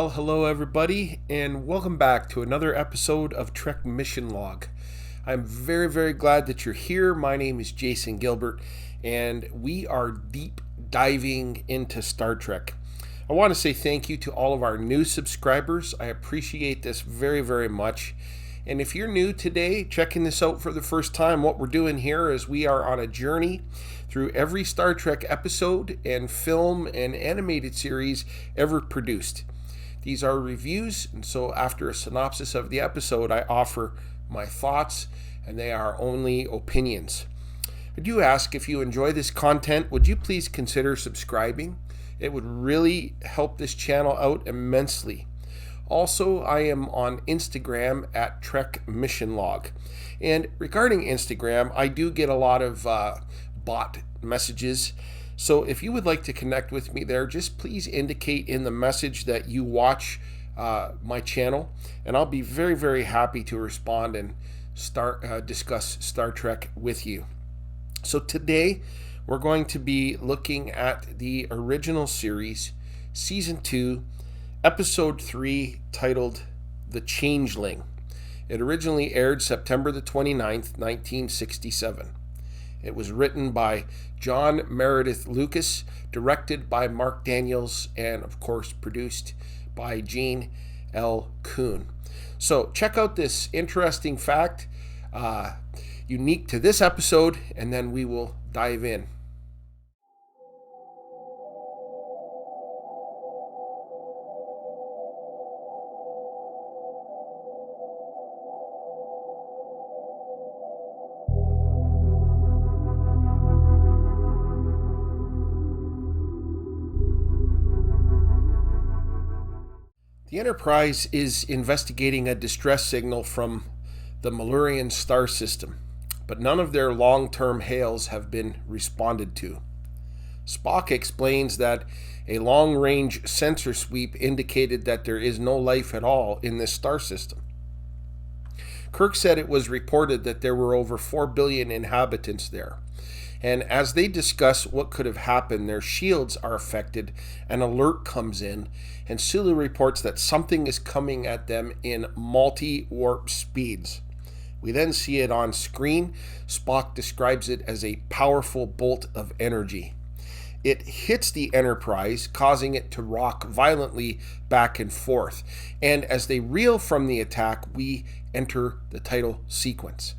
Well, hello everybody, and welcome back to another episode of Trek Mission Log. I'm very glad that you're here. My name is Jason Gilbert, and we are deep diving into Star Trek. I want to say thank you to all of our new subscribers. I appreciate this very much. And if you're new today, checking this out for the first time, what we're doing here is we are on a journey through every Star Trek episode and film and animated series ever produced. These are reviews, and so after a synopsis of the episode, I offer my thoughts, and they are only opinions. I do ask, if you enjoy this content, would you please consider subscribing? It would really help this channel out immensely. Also, I am on Instagram at Trek Mission Log. And regarding Instagram, I do get a lot of bot messages. So if you would like to connect with me there, just please indicate in the message that you watch my channel, and I'll be very happy to respond and discuss Star Trek with you. So today we're going to be looking at the original series, Season 2, Episode 3, titled The Changeling. It originally aired September the 29th, 1967. It was written by John Meredith Lucas, directed by Mark Daniels, and of course produced by Gene L. Kuhn. So check out this interesting fact, unique to this episode, and then we will dive in. The Enterprise is investigating a distress signal from the Malurian star system, but none of their long-term hails have been responded to. Spock explains that a long-range sensor sweep indicated that there is no life at all in this star system. Kirk said it was reported that there were over 4 billion inhabitants there, and as they discuss what could have happened, their shields are affected. An alert comes in, and Sulu reports that something is coming at them in multi-warp speeds. We then see it on screen. Spock describes it as a powerful bolt of energy. It hits the Enterprise, causing it to rock violently back and forth. And as they reel from the attack, we enter the title sequence.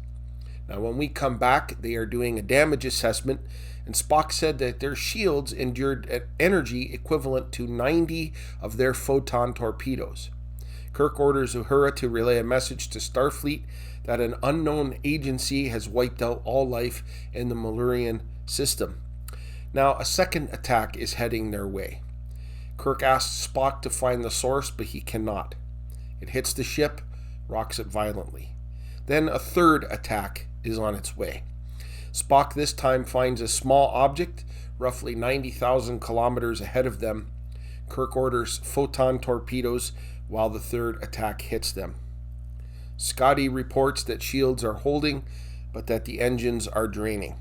Now, when we come back, they are doing a damage assessment, and Spock said that their shields endured energy equivalent to 90 of their photon torpedoes. Kirk orders Uhura to relay a message to Starfleet that an unknown agency has wiped out all life in the Malurian system. Now, a second attack is heading their way. Kirk asks Spock to find the source, but he cannot. It hits the ship, rocks it violently. Then a third attack is on its way. Spock this time finds a small object, roughly 90,000 kilometers ahead of them. Kirk orders photon torpedoes while the third attack hits them. Scotty reports that shields are holding, but that the engines are draining.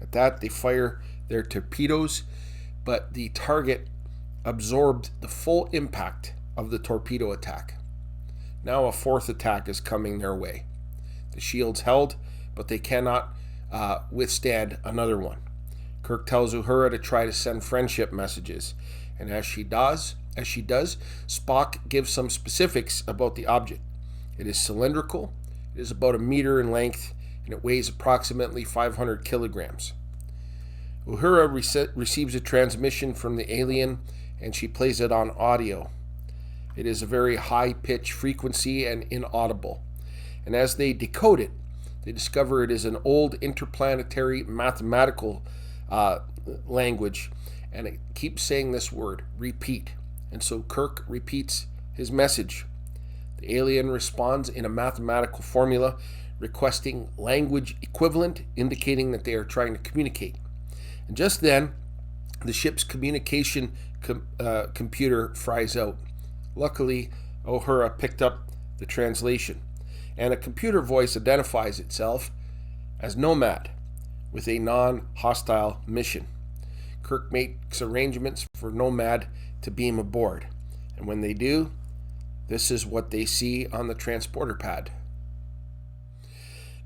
At that, they fire their torpedoes, but the target absorbed the full impact of the torpedo attack. Now a fourth attack is coming their way. The shields held, but they cannot withstand another one. Kirk tells Uhura to try to send friendship messages, and as she does, Spock gives some specifics about the object. It is cylindrical, it is about 1 meter in length, and it weighs approximately 500 kilograms. Uhura receives a transmission from the alien, and she plays it on audio. It is a very high-pitched frequency and inaudible. And as they decode it, they discover it is an old interplanetary mathematical language, and it keeps saying this word, repeat. And so Kirk repeats his message. The alien responds in a mathematical formula, requesting language equivalent, indicating that they are trying to communicate. And just then, the ship's communication computer fries out. Luckily, Uhura picked up the translation, and a computer voice identifies itself as Nomad with a non-hostile mission. Kirk makes arrangements for Nomad to beam aboard. And And when they do, this is what they see on the transporter pad.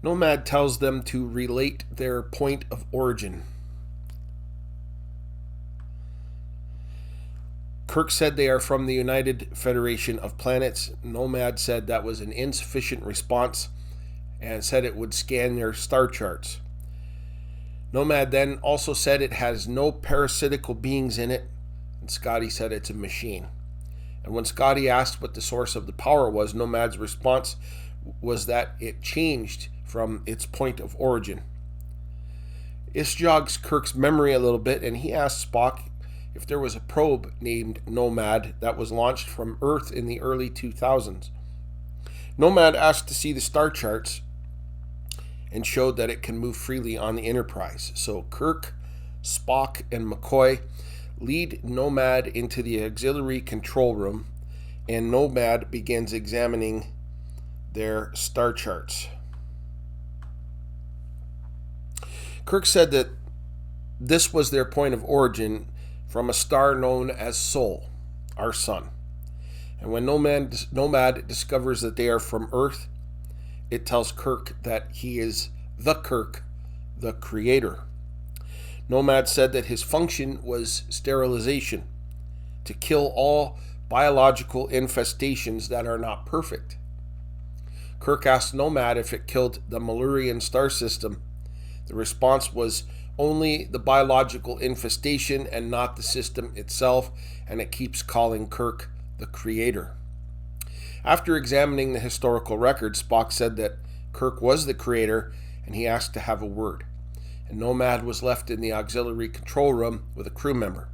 Nomad tells them to relate their point of origin. Kirk said they are from the United Federation of Planets. Nomad said that was an insufficient response and said it would scan their star charts. Nomad then also said it has no parasitical beings in it, and Scotty said it's a machine. And when Scotty asked what the source of the power was, Nomad's response was that it changed from its point of origin. This jogs Kirk's memory a little bit, and he asked Spock if there was a probe named Nomad that was launched from Earth in the early 2000s. Nomad asked to see the star charts and showed that it can move freely on the Enterprise. So Kirk, Spock, and McCoy lead Nomad into the auxiliary control room, and Nomad begins examining their star charts. Kirk said that this was their point of origin from a star known as Sol, our sun. And when Nomad discovers that they are from Earth, it tells Kirk that he is the Kirk, the creator. Nomad said that his function was sterilization, to kill all biological infestations that are not perfect. Kirk asked Nomad if it killed the Malurian star system. The response was only the biological infestation and not the system itself, and it keeps calling Kirk the creator. After examining the historical record, Spock said that Kirk was the creator, and he asked to have a word. And Nomad was left in the auxiliary control room with a crew member.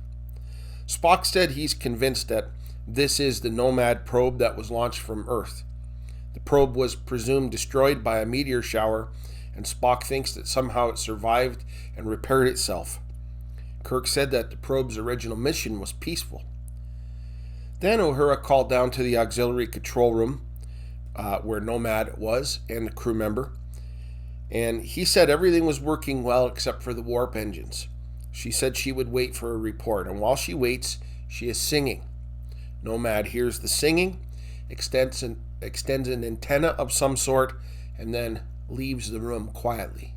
Spock said he's convinced that this is the Nomad probe that was launched from Earth. The probe was presumed destroyed by a meteor shower, and Spock thinks that somehow it survived and repaired itself. Kirk said that the probe's original mission was peaceful. Then Uhura called down to the auxiliary control room where Nomad was and the crew member, and he said everything was working well except for the warp engines. She said she would wait for a report, and while she waits, she is singing. Nomad hears the singing, extends an antenna of some sort, and then leaves the room quietly.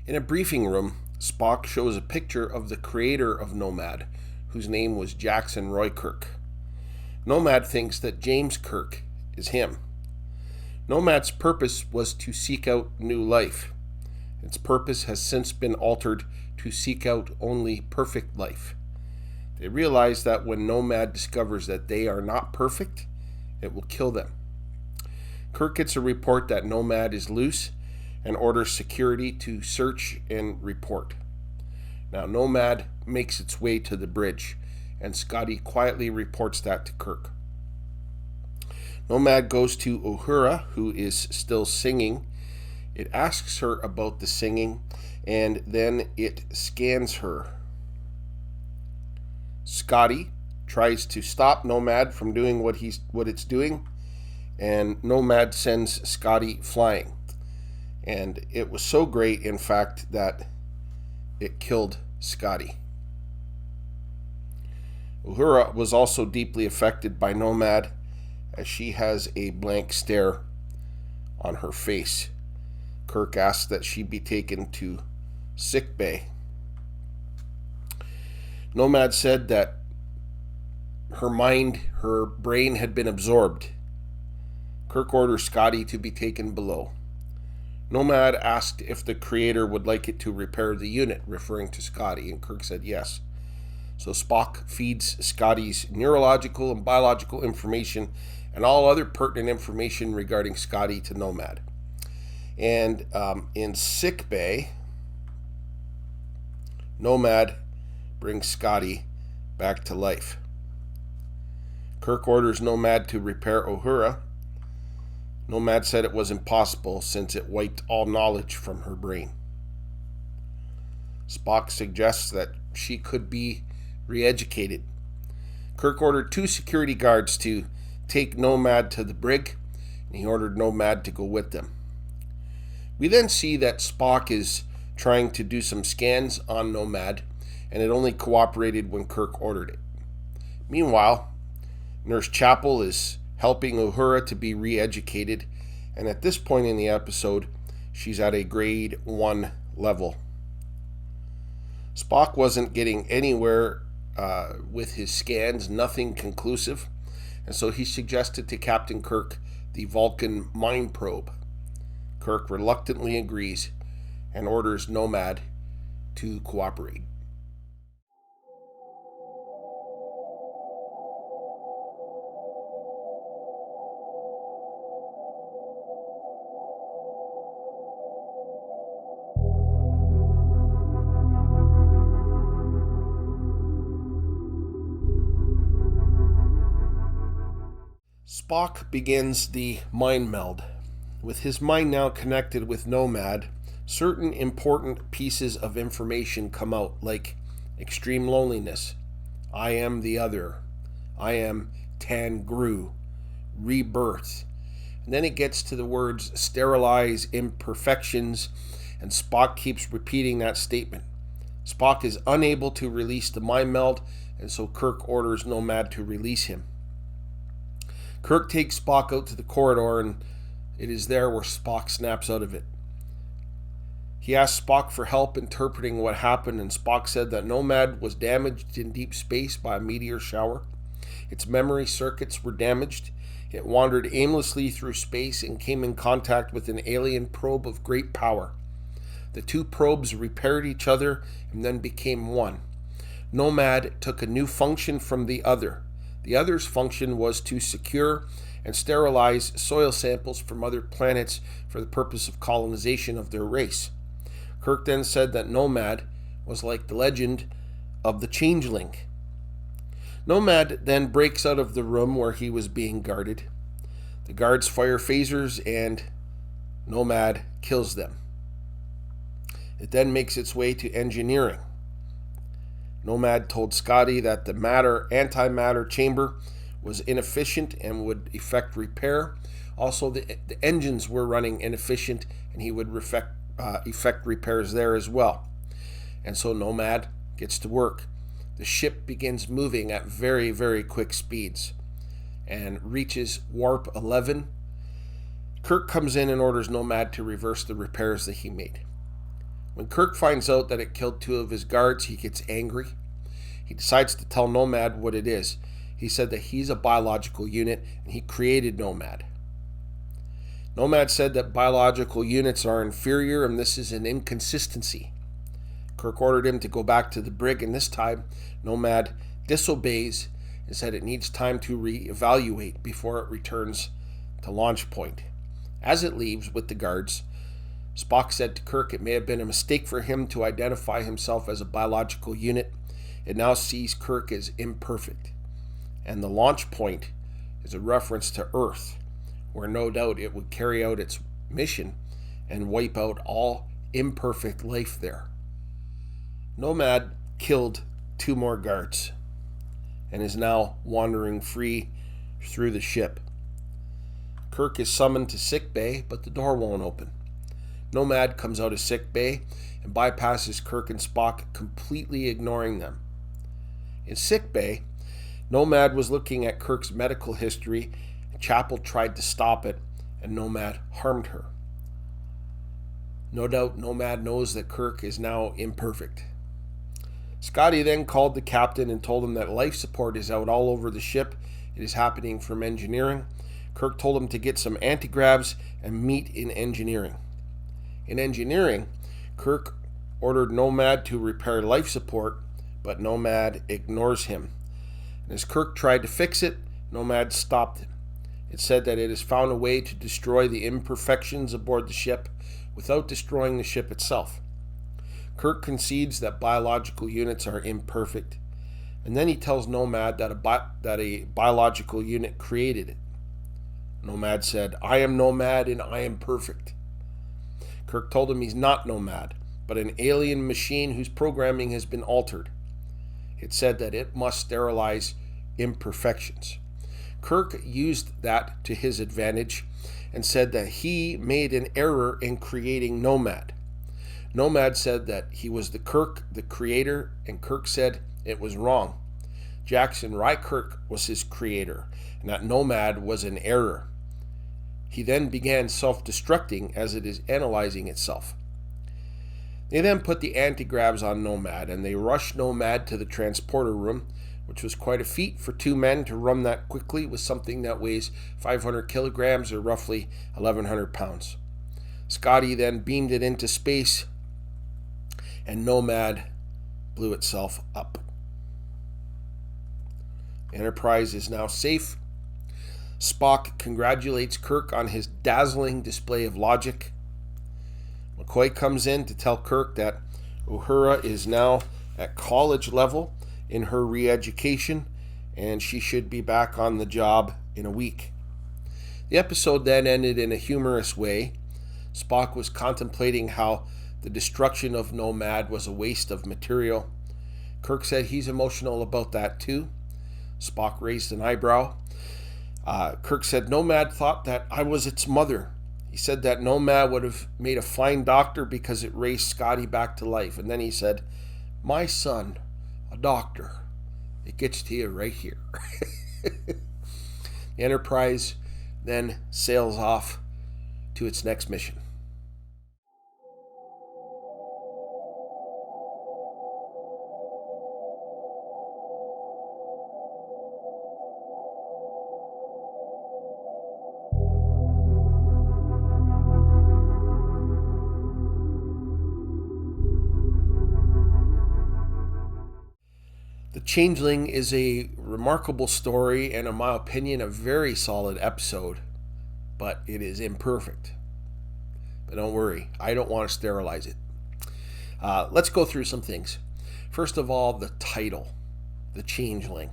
In a briefing room, Spock shows a picture of the creator of Nomad, whose name was Jackson Roy Kirk. Nomad thinks that James Kirk is him. Nomad's purpose was to seek out new life. Its purpose has since been altered to seek out only perfect life. They realize that when Nomad discovers that they are not perfect, it will kill them. Kirk gets a report that Nomad is loose and orders security to search and report. Now, Nomad makes its way to the bridge, and Scotty quietly reports that to Kirk. Nomad goes to Uhura, who is still singing. It asks her about the singing, and then it scans her. Scotty tries to stop Nomad from doing what it's doing, and Nomad sends Scotty flying. And it was so great, in fact, that it killed Scotty. Uhura was also deeply affected by Nomad, as she has a blank stare on her face. Kirk asks that she be taken to sick bay. Nomad said that her brain had been absorbed. Kirk orders Scotty to be taken below. Nomad asked if the creator would like it to repair the unit, referring to Scotty, and Kirk said yes. So Spock feeds Scotty's neurological and biological information and all other pertinent information regarding Scotty to Nomad. And in sick bay, Nomad brings Scotty back to life. Kirk orders Nomad to repair Uhura. Nomad said it was impossible since it wiped all knowledge from her brain. Spock suggests that she could be re-educated. Kirk ordered 2 security guards to take Nomad to the brig, and he ordered Nomad to go with them. We then see that Spock is trying to do some scans on Nomad, and it only cooperated when Kirk ordered it. Meanwhile, Nurse Chapel is helping Uhura to be re-educated, and at this point in the episode, she's at a grade 1 level. Spock wasn't getting anywhere with his scans, nothing conclusive, and so he suggested to Captain Kirk the Vulcan Mine probe. Kirk reluctantly agrees and orders Nomad to cooperate. Spock begins the mind meld. With his mind now connected with Nomad, certain important pieces of information come out, like extreme loneliness, I am the other, I am Tangru, rebirth. And then it gets to the words sterilize imperfections, and Spock keeps repeating that statement. Spock is unable to release the mind meld, and so Kirk orders Nomad to release him. Kirk takes Spock out to the corridor, and it is there where Spock snaps out of it. He asks Spock for help interpreting what happened, and Spock said that Nomad was damaged in deep space by a meteor shower. Its memory circuits were damaged. It wandered aimlessly through space and came in contact with an alien probe of great power. The two probes repaired each other and then became one. Nomad took a new function from the other. The other's function was to secure and sterilize soil samples from other planets for the purpose of colonization of their race. Kirk then said that Nomad was like the legend of the Changeling. Nomad then breaks out of the room where he was being guarded. The guards fire phasers and Nomad kills them. It then makes its way to engineering. Nomad told Scotty that the antimatter chamber was inefficient and would effect repair. Also, the engines were running inefficient, and he would effect repairs there as well. And so Nomad gets to work. The ship begins moving at very, very quick speeds and reaches warp 11. Kirk comes in and orders Nomad to reverse the repairs that he made. When Kirk finds out that it killed 2 of his guards, he gets angry. He decides to tell Nomad what it is. He said that he's a biological unit and he created Nomad. Nomad said that biological units are inferior and this is an inconsistency. Kirk ordered him to go back to the brig, and this time Nomad disobeys and said it needs time to reevaluate before it returns to launch point. As it leaves with the guards, Spock said to Kirk it may have been a mistake for him to identify himself as a biological unit. It now sees Kirk as imperfect. And the launch point is a reference to Earth, where no doubt it would carry out its mission and wipe out all imperfect life there. Nomad killed 2 more guards and is now wandering free through the ship. Kirk is summoned to sickbay, but the door won't open. Nomad comes out of sickbay and bypasses Kirk and Spock, completely ignoring them. In sickbay, Nomad was looking at Kirk's medical history, and Chapel tried to stop it, and Nomad harmed her. No doubt Nomad knows that Kirk is now imperfect. Scotty then called the captain and told him that life support is out all over the ship. It is happening from engineering. Kirk told him to get some anti-gravs and meet in engineering. In engineering, Kirk ordered Nomad to repair life support, but Nomad ignores him. And as Kirk tried to fix it, Nomad stopped him. It said that it has found a way to destroy the imperfections aboard the ship without destroying the ship itself. Kirk concedes that biological units are imperfect, and then he tells Nomad that a biological unit created it. Nomad said, "I am Nomad and I am perfect." Kirk told him he's not Nomad, but an alien machine whose programming has been altered. It said that it must sterilize imperfections. Kirk used that to his advantage and said that he made an error in creating Nomad. Nomad said that he was the creator, and Kirk said it was wrong. Jackson Rykirk was his creator, and that Nomad was an error. He then began self-destructing as it is analyzing itself. They then put the anti-gravs on Nomad, and they rushed Nomad to the transporter room, which was quite a feat for two men to run that quickly with something that weighs 500 kilograms or roughly 1,100 pounds. Scotty then beamed it into space, and Nomad blew itself up. The Enterprise is now safe. Spock congratulates Kirk on his dazzling display of logic. McCoy comes in to tell Kirk that Uhura is now at college level in her re-education, and she should be back on the job in a week. The episode then ended in a humorous way. Spock was contemplating how the destruction of Nomad was a waste of material. Kirk said he's emotional about that too. Spock raised an eyebrow. Kirk said Nomad thought that I was its mother. He said that Nomad would have made a fine doctor because it raised Scotty back to life. And then he said, my son, a doctor. It gets to you right here. The Enterprise then sails off to its next mission. The Changeling is a remarkable story and, in my opinion, a very solid episode, but it is imperfect. But don't worry, I don't want to sterilize it. Let's go through some things. First of all, the title, The Changeling.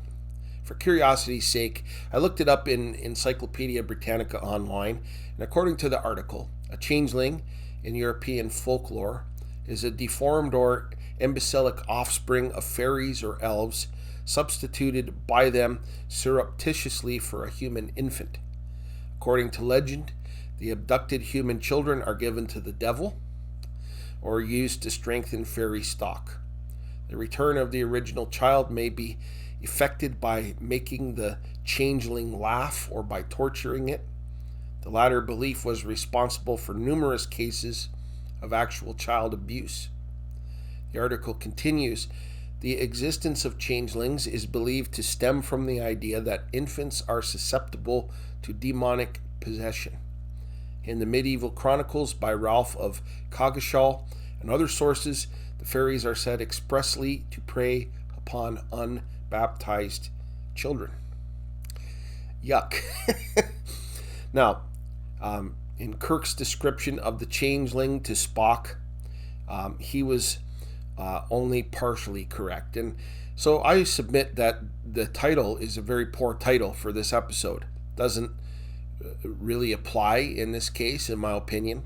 For curiosity's sake, I looked it up in Encyclopedia Britannica online, and according to the article, a changeling in European folklore is a deformed or imbecilic offspring of fairies or elves, substituted by them surreptitiously for a human infant. According to legend, the abducted human children are given to the devil or used to strengthen fairy stock. The return of the original child may be effected by making the changeling laugh or by torturing it. The latter belief was responsible for numerous cases of actual child abuse. The article continues, the existence of changelings is believed to stem from the idea that infants are susceptible to demonic possession. In the medieval chronicles by Ralph of Coggeshall and other sources, the fairies are said expressly to prey upon unbaptized children. Yuck. Now, in Kirk's description of the changeling to Spock, he was only partially correct. And so I submit that the title is a very poor title for this episode. Doesn't really apply in this case, in my opinion.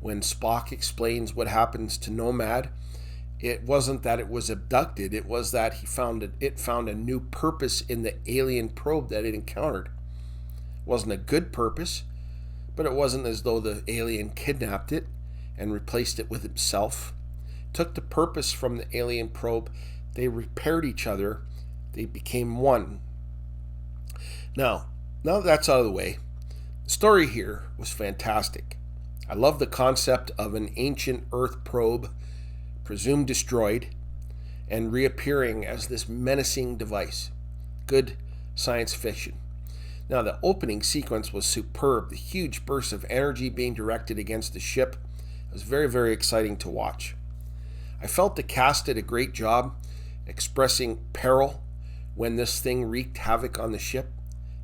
When Spock explains what happens to Nomad, it wasn't that it was abducted, it was that it found a new purpose in the alien probe that it encountered. It wasn't a good purpose, but it wasn't as though the alien kidnapped it and replaced it with himself. Took the purpose from the alien probe. They repaired each other. They became one. Now that that's out of the way, the story here was fantastic. I love the concept of an ancient Earth probe, presumed destroyed, and reappearing as this menacing device. Good science fiction. Now, the opening sequence was superb. The huge bursts of energy being directed against the ship was very, very exciting to watch. I felt the cast did a great job expressing peril when this thing wreaked havoc on the ship.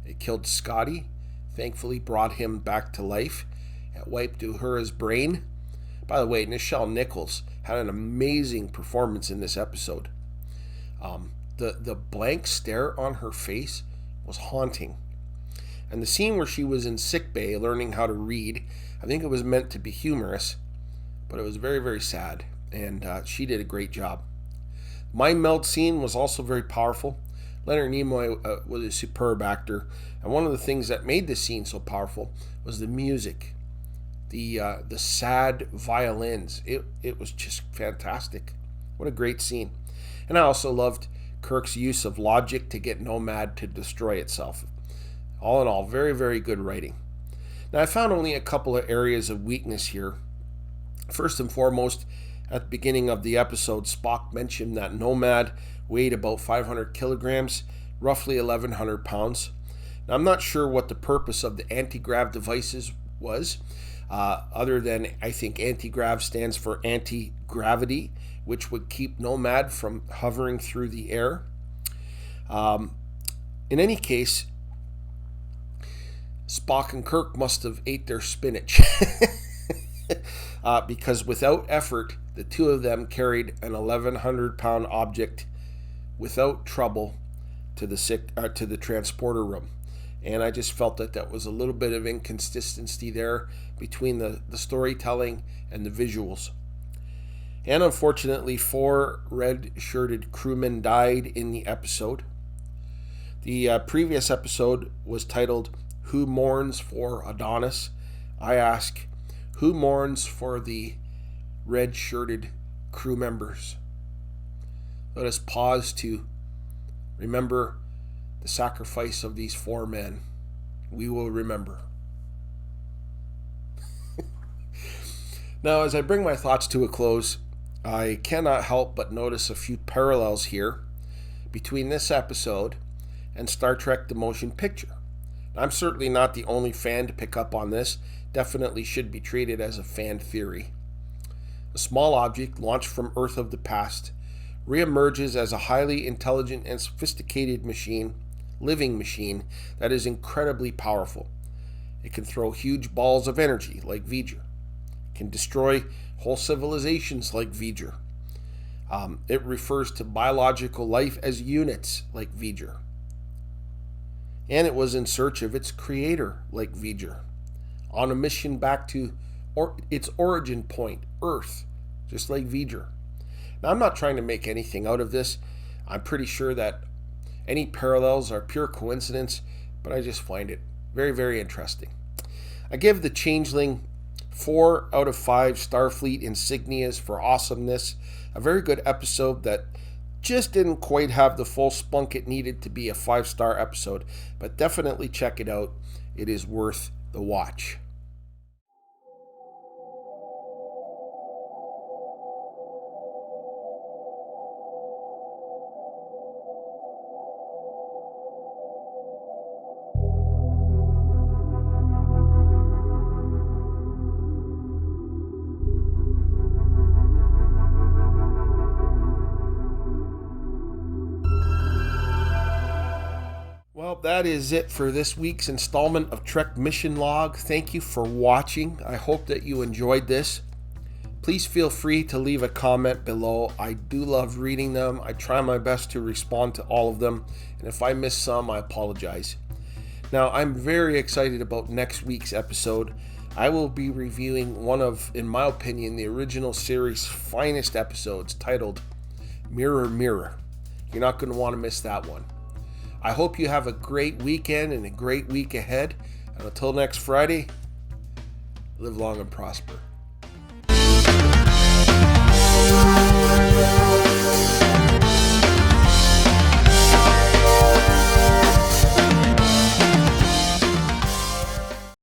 It killed Scotty, thankfully brought him back to life. It wiped Uhura's brain. By the way, Nichelle Nichols had an amazing performance in this episode. The blank stare on her face was haunting. And the scene where she was in sickbay learning how to read, I think it was meant to be humorous, but it was very, very sad. And she did a great job. Mind meld scene was also very powerful. Leonard Nimoy was a superb actor, and one of the things that made this scene so powerful was the music, the sad violins. It was just fantastic. What a great scene. And I also loved Kirk's use of logic to get Nomad to destroy itself. All in all, very, very good writing. Now, I found only a couple of areas of weakness here. First and foremost, at the beginning of the episode, Spock mentioned that Nomad weighed about 500 kilograms, roughly 1,100 pounds. Now, I'm not sure what the purpose of the anti-grav devices was, other than I think anti-grav stands for anti-gravity, which would keep Nomad from hovering through the air. In any case, Spock and Kirk must have ate their spinach because without effort, the two of them carried an 1,100-pound object without trouble to the transporter room. And I just felt that was a little bit of inconsistency there between the storytelling and the visuals. And unfortunately, 4 red-shirted crewmen died in the episode. The previous episode was titled, Who Mourns for Adonis? I ask, who mourns for the red-shirted crew members? Let us pause to remember the sacrifice of these 4 men. We will remember. Now, as I bring my thoughts to a close, I cannot help but notice a few parallels here between this episode and Star Trek The Motion Picture. I'm certainly not the only fan to pick up on this. Definitely should be treated as a fan theory. A small object launched from Earth of the past reemerges as a highly intelligent and sophisticated machine, living machine, that is incredibly powerful. It can throw huge balls of energy like V'ger. It can destroy whole civilizations like V'ger. It refers to biological life as units like V'ger. And it was in search of its creator like V'ger, on a mission back to its origin point, Earth, just like V'ger. Now, I'm not trying to make anything out of this. I'm pretty sure that any parallels are pure coincidence, but I just find it very, very interesting. I give the Changeling 4 out of 5 Starfleet insignias for awesomeness. A very good episode that just didn't quite have the full spunk it needed to be a 5-star episode, but definitely check it out. It is worth the watch. Well, that is it for this week's installment of Trek Mission Log. Thank you for watching. I hope that you enjoyed this. Please feel free to leave a comment below. I do love reading them. I try my best to respond to all of them. And if I miss some, I apologize. Now, I'm very excited about next week's episode. I will be reviewing one of, in my opinion, the original series' finest episodes, titled Mirror, Mirror. You're not going to want to miss that one. I hope you have a great weekend and a great week ahead. And until next Friday, live long and prosper.